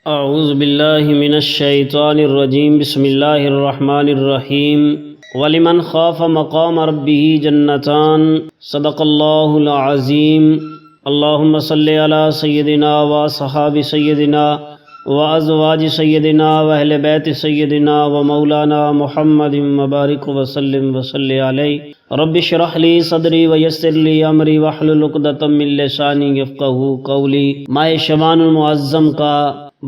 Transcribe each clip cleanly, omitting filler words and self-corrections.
اعوذ باللہ من الشیطان الرجیم بسم اللہ الرحمن الرحیم وَلِمَنْ خَافَ مَقَامَ رَبِّهِ جَنَّتَانِ صدق اللہ العظیم اللہم صلی علی سیدنا وصحاب سیدنا وازواج سیدنا واہل بیت سیدنا ومولانا محمد مبارک وسلم وصلی علیہ رب اشرح لی صدری ویسر لی امری واحلل عقدۃ من لسانی یفقہوا قولی۔ ماہ شعبان المعظم کا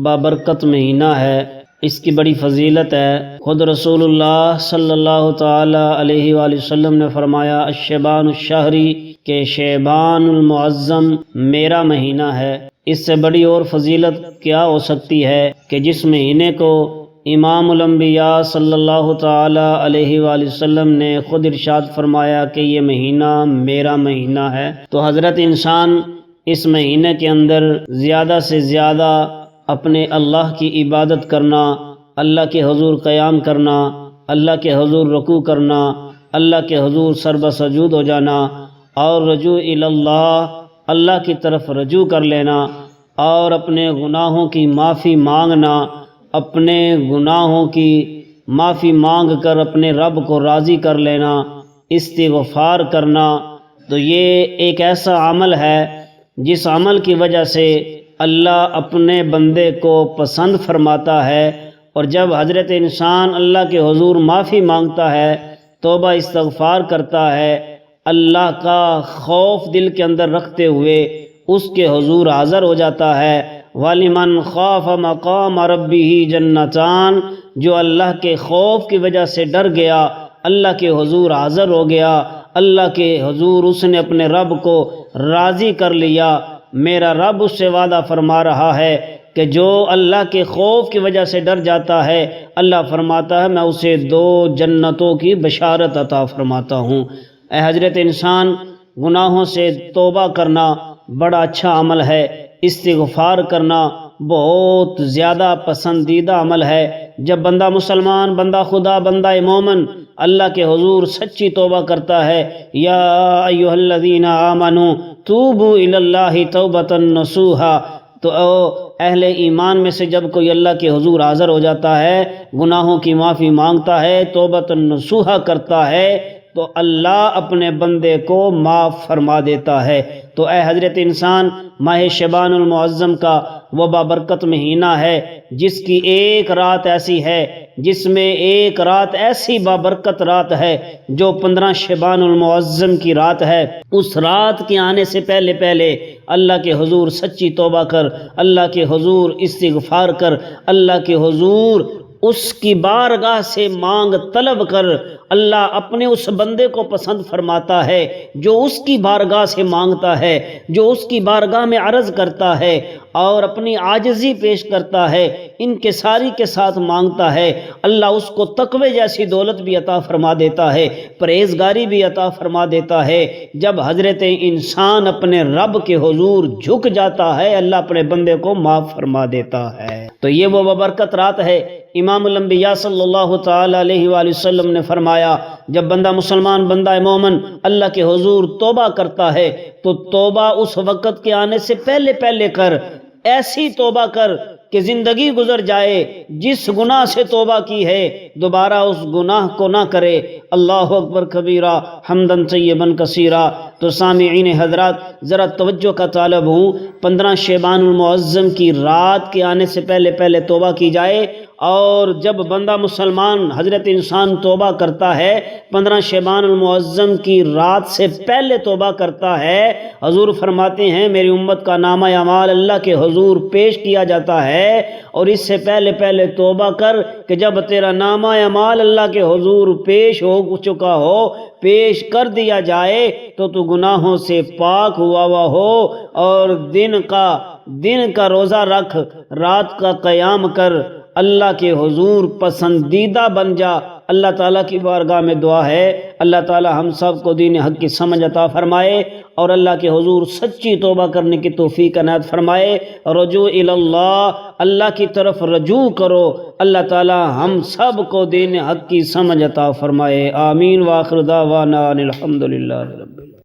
بابرکت مہینہ ہے، اس کی بڑی فضیلت ہے۔ خود رسول اللہ صلی اللہ تعالی علیہ وآلہ وسلم نے فرمایا الشعبان الشہری کہ شعبان المعظم میرا مہینہ ہے۔ اس سے بڑی اور فضیلت کیا ہو سکتی ہے کہ جس مہینے کو امام الانبیاء صلی اللہ تعالی علیہ وآلہ وسلم نے خود ارشاد فرمایا کہ یہ مہینہ میرا مہینہ ہے، تو حضرت انسان اس مہینے کے اندر زیادہ سے زیادہ اپنے اللہ کی عبادت کرنا، اللہ کے حضور قیام کرنا، اللہ کے حضور رکوع کرنا، اللہ کے حضور سر بسجود ہو جانا اور رجوع الی اللہ کی طرف رجوع کر لینا اور اپنے گناہوں کی معافی مانگنا، اپنے گناہوں کی معافی مانگ کر اپنے رب کو راضی کر لینا، استغفار کرنا، تو یہ ایک ایسا عمل ہے جس عمل کی وجہ سے اللہ اپنے بندے کو پسند فرماتا ہے۔ اور جب حضرت انسان اللہ کے حضور معافی مانگتا ہے، توبہ استغفار کرتا ہے، اللہ کا خوف دل کے اندر رکھتے ہوئے اس کے حضور حاضر ہو جاتا ہے۔ وَلِمَنْ خَافَ مَقَامَ رَبِّهِ جَنَّتَانِ، جو اللہ کے خوف کی وجہ سے ڈر گیا، اللہ کے حضور حاضر ہو گیا، اللہ کے حضور اس نے اپنے رب کو راضی کر لیا۔ میرا رب اس سے وعدہ فرما رہا ہے کہ جو اللہ کے خوف کی وجہ سے ڈر جاتا ہے، اللہ فرماتا ہے میں اسے 2 جنتوں کی بشارت عطا فرماتا ہوں۔ اے حضرت انسان، گناہوں سے توبہ کرنا بڑا اچھا عمل ہے، استغفار کرنا بہت زیادہ پسندیدہ عمل ہے۔ جب بندہ مسلمان، بندہ خدا، بندہ مومن اللہ کے حضور سچی توبہ کرتا ہے، یا ایھا الذین آمنوا توبوا الی اللہ توبۃ نصوحا، تو اہل ایمان میں سے جب کوئی اللہ کے حضور حاضر ہو جاتا ہے، گناہوں کی معافی مانگتا ہے، توبۃ نصوحا کرتا ہے، تو اللہ اپنے بندے کو معاف فرما دیتا ہے۔ تو اے حضرت انسان، ماہ شعبان المعظم کا وہ بابرکت مہینہ ہے جس کی ایک رات ایسی ہے، جس میں ایک رات ایسی بابرکت رات ہے جو 15 شعبان المعظم کی رات ہے۔ اس رات کے آنے سے پہلے پہلے اللہ کے حضور سچی توبہ کر، اللہ کے حضور استغفار کر، اللہ کے حضور اس کی بارگاہ سے مانگ طلب کر۔ اللہ اپنے اس بندے کو پسند فرماتا ہے جو اس کی بارگاہ سے مانگتا ہے، جو اس کی بارگاہ میں عرض کرتا ہے اور اپنی عاجزی پیش کرتا ہے، انکساری کے ساتھ مانگتا ہے۔ اللہ اس کو تقوی جیسی دولت بھی عطا فرما دیتا ہے، پرہیزگاری بھی عطا فرما دیتا ہے۔ جب حضرت انسان اپنے رب کے حضور جھک جاتا ہے، اللہ اپنے بندے کو معاف فرما دیتا ہے۔ تو یہ وہ بابرکت رات ہے۔ امام الانبیاء صلی اللہ تعالی علیہ وآلہ وسلم نے فرمایا جب بندہ مسلمان، بندہ مومن اللہ کے حضور توبہ کرتا ہے تو توبہ اس وقت کے آنے سے پہلے پہلے کر، ایسی توبہ کر کہ زندگی گزر جائے جس گناہ سے توبہ کی ہے دوبارہ اس گناہ کو نہ کرے۔ اللہ اکبر کبیرہ حمدن طیبا کثیرا۔ تو سامعین حضرات، ذرا توجہ کا طالب ہوں، 15 شعبان المعظم کی رات کے آنے سے پہلے پہلے توبہ کی جائے، اور جب بندہ مسلمان حضرت انسان توبہ کرتا ہے 15 شعبان المعظم کی رات سے پہلے توبہ کرتا ہے، حضور فرماتے ہیں میری امت کا نامہ اعمال اللہ کے حضور پیش کیا جاتا ہے، اور اس سے پہلے پہلے توبہ کر کہ جب تیرا نامہ اعمال اللہ کے حضور پیش ہو چکا ہو، پیش کر دیا جائے تو تو گناہوں سے پاک ہوا ہو، اور دن کا روزہ رکھ، رات کا قیام کر، اللہ کے حضور پسندیدہ بن جا۔ اللہ تعالیٰ کی بارگاہ میں دعا ہے اللہ تعالیٰ ہم سب کو دین حق کی سمجھ عطا فرمائے اور اللہ کے حضور سچی توبہ کرنے کی توفیق عنایت فرمائے۔ رجوع الی اللہ کی طرف رجوع کرو، اللہ تعالیٰ ہم سب کو دین حق کی سمجھ عطا فرمائے۔ آمین۔ وآخر دعوانا الحمدللہ رب العالمین۔